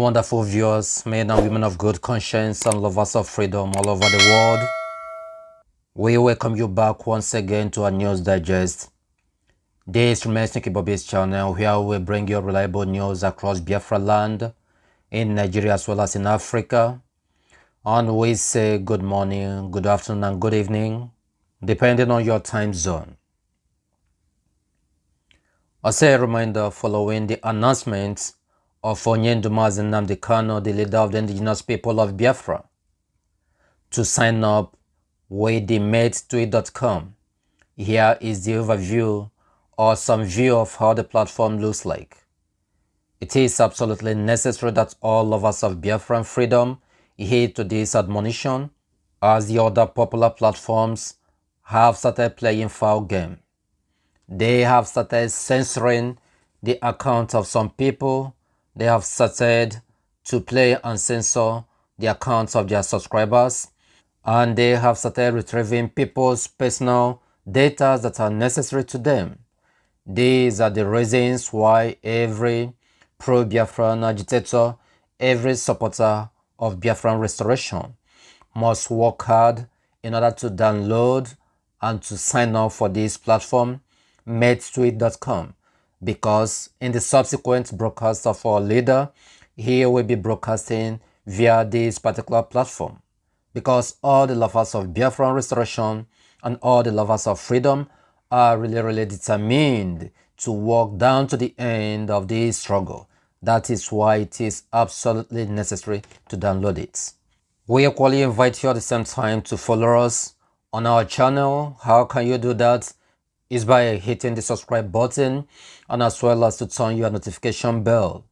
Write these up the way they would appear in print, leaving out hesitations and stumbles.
wonderful viewers, men and women of good conscience and lovers of freedom all over the world. We welcome you back once again to our news digest. This remains Nicky Bobby's channel, where we bring you reliable news across Biafra land, in Nigeria as well as in Africa. And we say good morning, good afternoon and good evening, depending on your time zone. As a reminder, following the announcement of Onyenduma Nnamdi Kanu, the leader of the indigenous people of Biafra, to sign up with the matetweet.com. Here is the overview or some view of how the platform looks like. It is absolutely necessary that all lovers of Biafran freedom heed to this admonition, as the other popular platforms have started playing foul game. They have started censoring the accounts of some people. They have started to play and censor the accounts of their subscribers, and they have started retrieving people's personal data that are necessary to them. These are the reasons why every pro-Biafran agitator, every supporter of Biafran restoration must work hard in order to download and to sign up for this platform, matetweet.com, because in the subsequent broadcast of our leader, he will be broadcasting via this particular platform, because all the lovers of Biafran restoration and all the lovers of freedom are really determined to walk down to the end of this struggle. That is why it is absolutely necessary to download it. We equally invite you at the same time to follow us on our channel. How can you do that? Is by hitting the subscribe button, and as well as to turn your notification bell.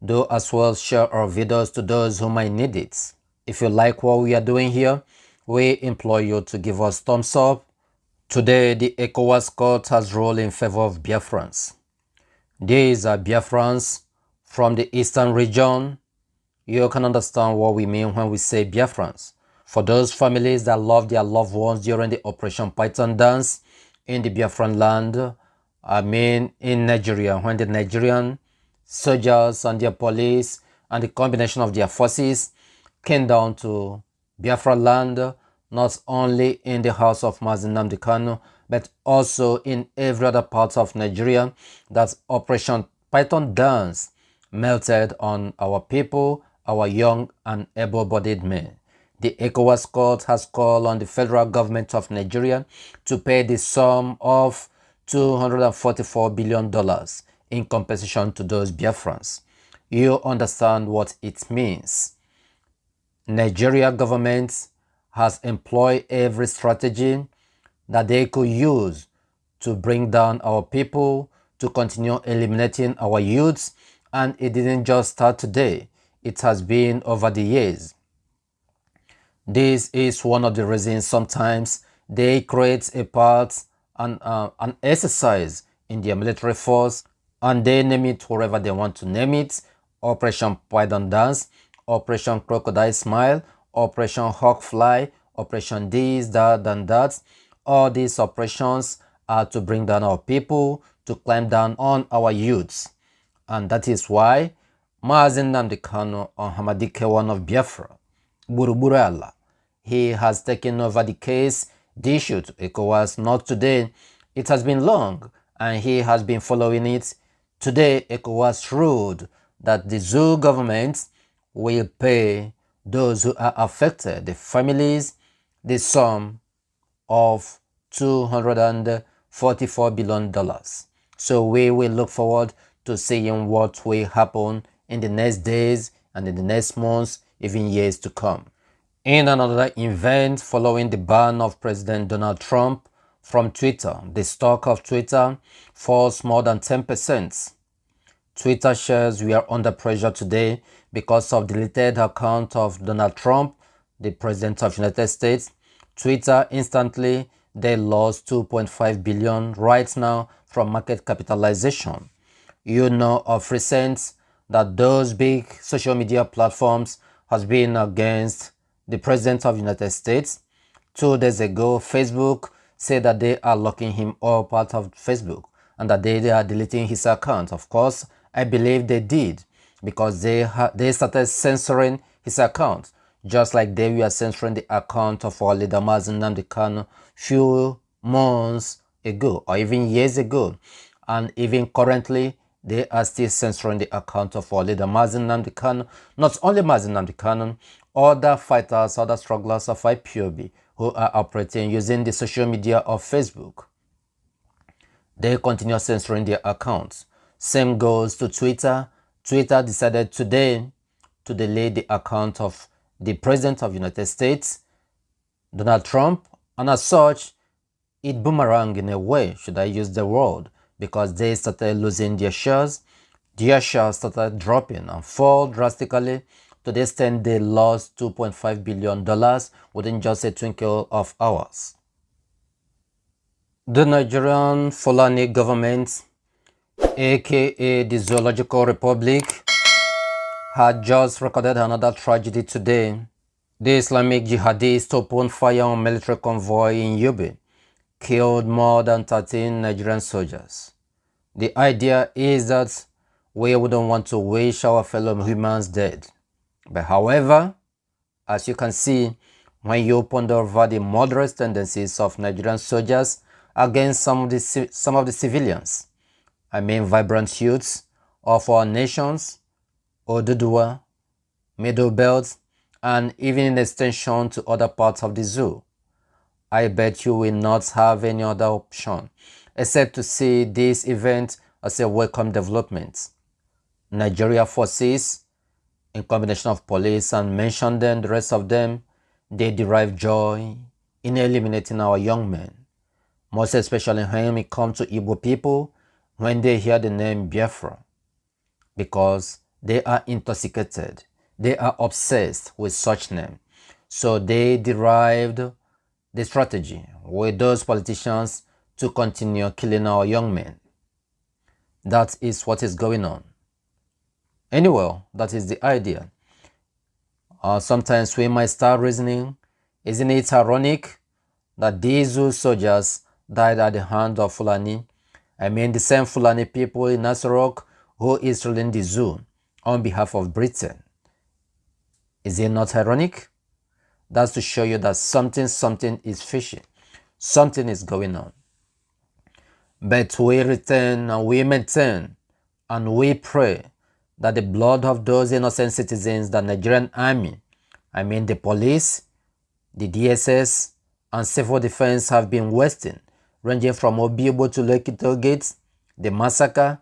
Do as well share our videos to those who might need it. If you like what we are doing here, we implore you to give us thumbs up. Today, the ECOWAS court has ruled in favor of Biafrans. These are Biafrans from the eastern region. You can understand what we mean when we say Biafrans. For those families that lost their loved ones during the Operation Python dance in the Biafran land, I mean in Nigeria, when the Nigerian soldiers and their police and the combination of their forces came down to Biafra land, not only in the house of Nnamdi Kanu, but also in every other part of Nigeria, that Operation Python dance melted on our people, our young and able-bodied men. The ECOWAS court has called on the federal government of Nigeria to pay the sum of $244 billion in compensation to those Biafrans. You understand what it means. Nigeria government has employed every strategy that they could use to bring down our people, to continue eliminating our youths, and it didn't just start today. It has been over the years. This is one of the reasons sometimes they create a part and an exercise in their military force, and they name it wherever they want to name it: Operation Python Dance, Operation Crocodile Smile, Operation Hawk Fly, Operation this, that, and that. All these operations are to bring down our people, to climb down on our youths. And that is why Nnamdi Kanu on Hamadike one of Biafra, Buruburala, he has taken over the case, the issue to ECOWAS, not today. It has been long, and he has been following it. Today, ECOWAS ruled that the zoo government will pay those who are affected, the families, the sum of $244 billion. So we will look forward to seeing what will happen in the next days and in the next months, even years to come. In another event, following the ban of President Donald Trump from Twitter, the stock of Twitter falls more than 10%. Twitter shares were under pressure today because of the deleted account of Donald Trump, the President of the United States. Twitter instantly, they lost $2.5 billion right now from market capitalization. You know of recent that those big social media platforms has been against the President of the United States. 2 days ago, Facebook said that they are locking him up out of Facebook and that they are deleting his account. Of course, I believe they did, because they started censoring his account, just like they were censoring the account of our leader Mazi Nnamdi Kanu few months ago or even years ago, and even currently they are still censoring the account of our leader Mazi Nnamdi Kanu. Not only Mazi Nnamdi Kanu, other fighters, other strugglers of IPOB who are operating using the social media of Facebook, they continue censoring their accounts. Same goes to Twitter. Twitter decided today to delete the account of the President of the United States, Donald Trump, and as such, it boomerang in a way, should I use the word, because they started losing their shares. Their shares started dropping and fall drastically to the extent they lost $2.5 billion within just a twinkle of hours. The Nigerian Fulani government, aka the Zoological Republic, had just recorded another tragedy today. The Islamic jihadists opened fire on military convoy in Yobe, killed more than 13 Nigerian soldiers. The idea is that we wouldn't want to wish our fellow humans dead. But however, as you can see, when you ponder over the murderous tendencies of Nigerian soldiers against some of the civilians, I mean vibrant youths of our nations, Oduduwa, Middle Belt, and even in extension to other parts of the zoo, I bet you will not have any other option except to see this event as a welcome development. Nigeria forces, in combination of police and mention them, the rest of them, they derive joy in eliminating our young men. Most especially when it comes to Igbo people, when they hear the name Biafra, because they are intoxicated, they are obsessed with such name. So they derived the strategy with those politicians to continue killing our young men. That is what is going on. Anyway, that is the idea. Sometimes we might start reasoning, isn't it ironic that these zoo soldiers died at the hand of Fulani? I mean the same Fulani people in Nasarok who is ruling the zoo on behalf of Britain. Is it not ironic? That's to show you that something is fishy. Something is going on. But we return and we maintain and we pray that the blood of those innocent citizens, the Nigerian army, I mean the police, the DSS, and civil defense have been wasting, ranging from Obibo to Lekki Gates, the massacre,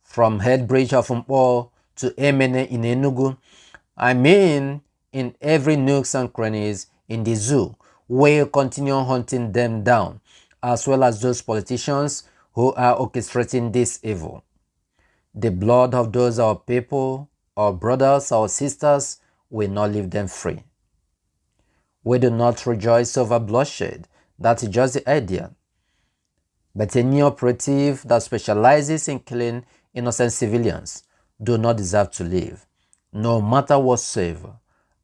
from Head Bridge of Mpo to Emene in Enugu. I mean, in every nooks and crannies in the zoo, we'll continue hunting them down, as well as those politicians who are orchestrating this evil. The blood of those our people, our brothers, our sisters, will not leave them free. We do not rejoice over bloodshed. That is just the idea. But a new operative that specializes in killing innocent civilians do not deserve to live, no matter whatsoever.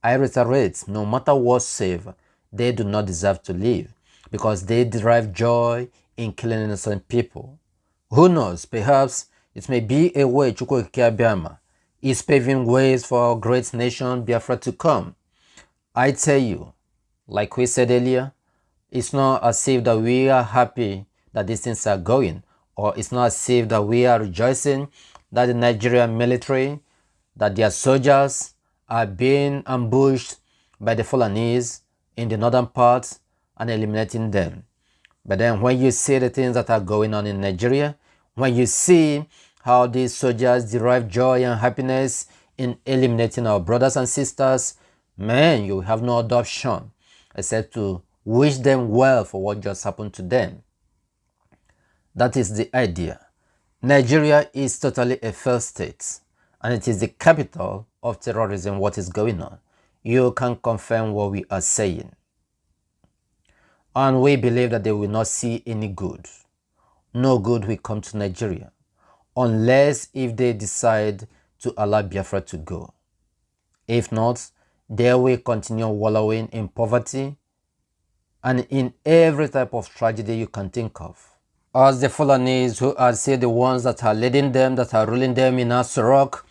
I reiterate, no matter whatsoever, they do not deserve to live because they derive joy in killing innocent people. Who knows, perhaps it may be a way Chukwuokike Abiama is paving ways for our great nation Biafra to come. I tell you, like we said earlier, it's not as if that we are happy that these things are going, or it's not as if that we are rejoicing that the Nigerian military, that their soldiers are being ambushed by the Fulanese in the northern parts and eliminating them. But then when you see the things that are going on in Nigeria, when you see how these soldiers derive joy and happiness in eliminating our brothers and sisters, man, you have no other option except to wish them well for what just happened to them. That is the idea. Nigeria is totally a failed state, and it is the capital of terrorism. What is going on? You can confirm what we are saying. And we believe that they will not see any good. No good will come to Nigeria, unless if they decide to allow Biafra to go. If not, they will continue wallowing in poverty and in every type of tragedy you can think of. As the Fulanese, who are say the ones that are leading them, that are ruling them in Aso Rock,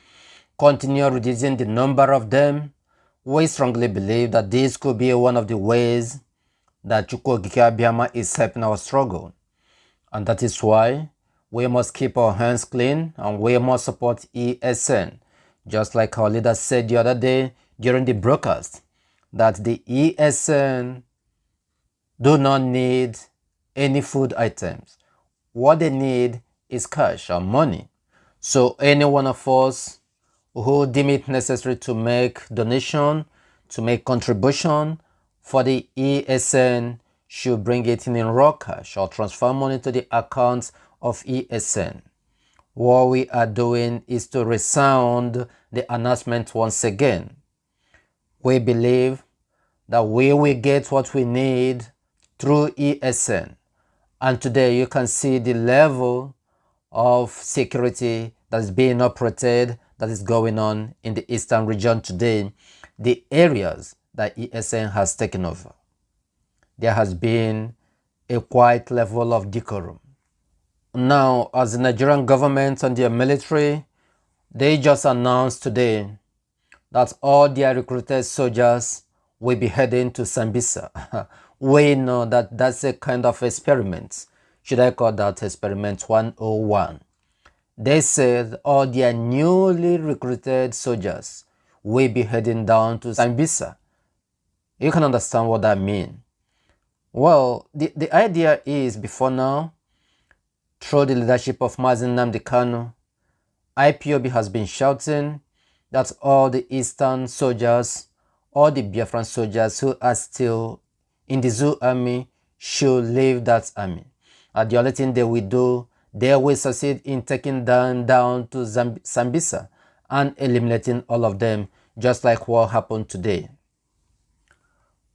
continue reducing the number of them. We strongly believe that this could be one of the ways that Chukwu Okike Abiama is helping our struggle. And that is why we must keep our hands clean and we must support ESN. Just like our leader said the other day during the broadcast, that the ESN do not need any food items. What they need is cash or money. So any one of us who deem it necessary to make donation, to make contribution for the ESN should bring it in raw cash or transfer money to the account of ESN. What we are doing is to resound the announcement once again. We believe that we will get what we need through ESN. And today you can see the level of security that is being operated, that is going on in the eastern region today, the areas that ESN has taken over. There has been a quiet level of decorum. Now, as the Nigerian government and their military, they just announced today that all their recruited soldiers will be heading to Sambisa. We know that that's a kind of experiment. Should I call that experiment 101? They said all their newly recruited soldiers will be heading down to Sambisa. You can understand what that means. Well, the idea is, before now, through the leadership of Mazi Nnamdi Kanu, IPOB has been shouting that all the Eastern soldiers, all the Biafran soldiers who are still in the Zoo army should leave that army. And the only thing they will do, they will succeed in taking them down to Sambisa and eliminating all of them, just like what happened today.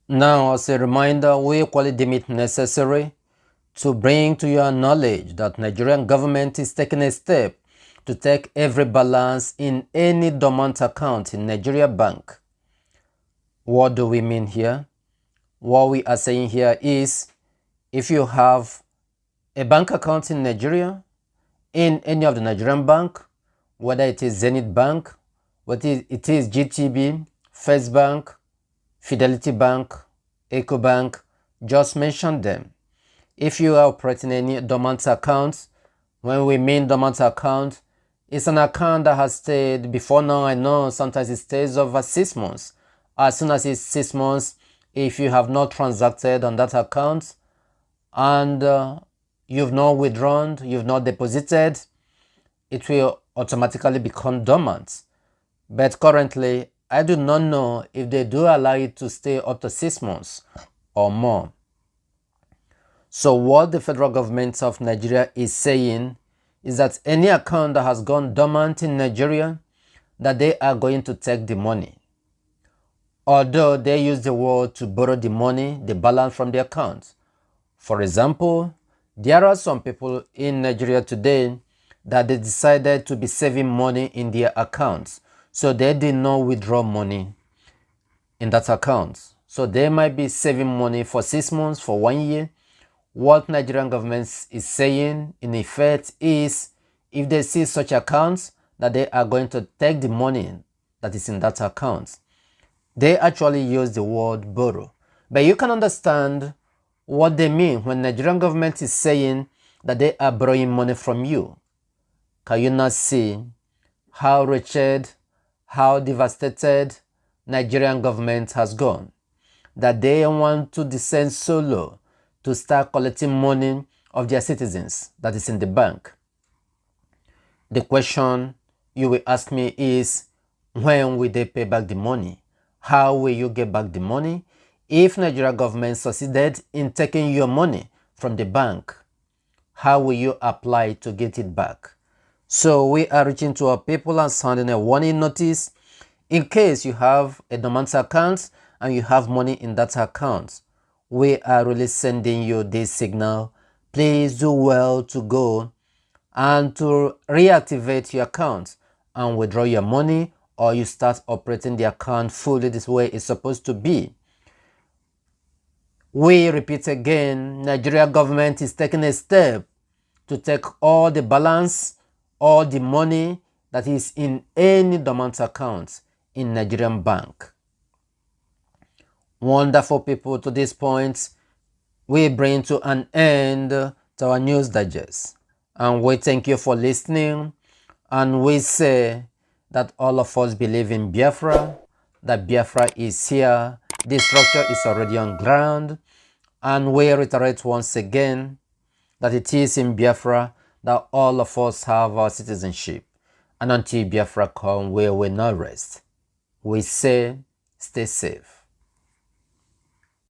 Now, as a reminder, we equally deem it necessary to bring to your knowledge that Nigerian government is taking a step to take every balance in any dormant account in Nigeria Bank. What do we mean here? What we are saying here is, if you have a bank account in Nigeria, in any of the Nigerian bank, whether it is Zenith Bank, whether it is GTB, First Bank, Fidelity Bank, EcoBank, just mention them. If you are operating any dormant account, when we mean dormant account, it's an account that has stayed, before now I know sometimes it stays over 6 months. As soon as it's 6 months, if you have not transacted on that account and you've not withdrawn, you've not deposited, it will automatically become dormant. But currently, I do not know if they do allow it to stay up to 6 months or more. So what the federal government of Nigeria is saying is that any account that has gone dormant in Nigeria, that they are going to take the money. Although they use the word to borrow the money, the balance from the account. For example, there are some people in Nigeria today that they decided to be saving money in their accounts. So they did not withdraw money in that account. So they might be saving money for 6 months, for 1 year. What Nigerian government is saying in effect is, if they see such accounts, that they are going to take the money that is in that account. They actually use the word borrow. But you can understand what they mean when Nigerian government is saying that they are borrowing money from you. Can you not see how wretched, how devastated Nigerian government has gone? That they want to descend so low to start collecting money of their citizens that is in the bank. The question you will ask me is, when will they pay back the money? How will you get back the money? If Nigeria government succeeded in taking your money from the bank, how will you apply to get it back? So we are reaching to our people and sending a warning notice. In case you have a dormant account and you have money in that account, we are really sending you this signal. Please do well to go and to reactivate your account and withdraw your money, or you start operating the account fully this way it's supposed to be. We repeat again, Nigeria government is taking a step to take all the balance, all the money that is in any dormant account in Nigerian bank. Wonderful people, to this point, we bring to an end to our news digest. And we thank you for listening. And we say that all of us believe in Biafra, that Biafra is here, the structure is already on ground. And we reiterate once again that it is in Biafra that all of us have our citizenship. And until Biafra comes, we will not rest. We say, stay safe.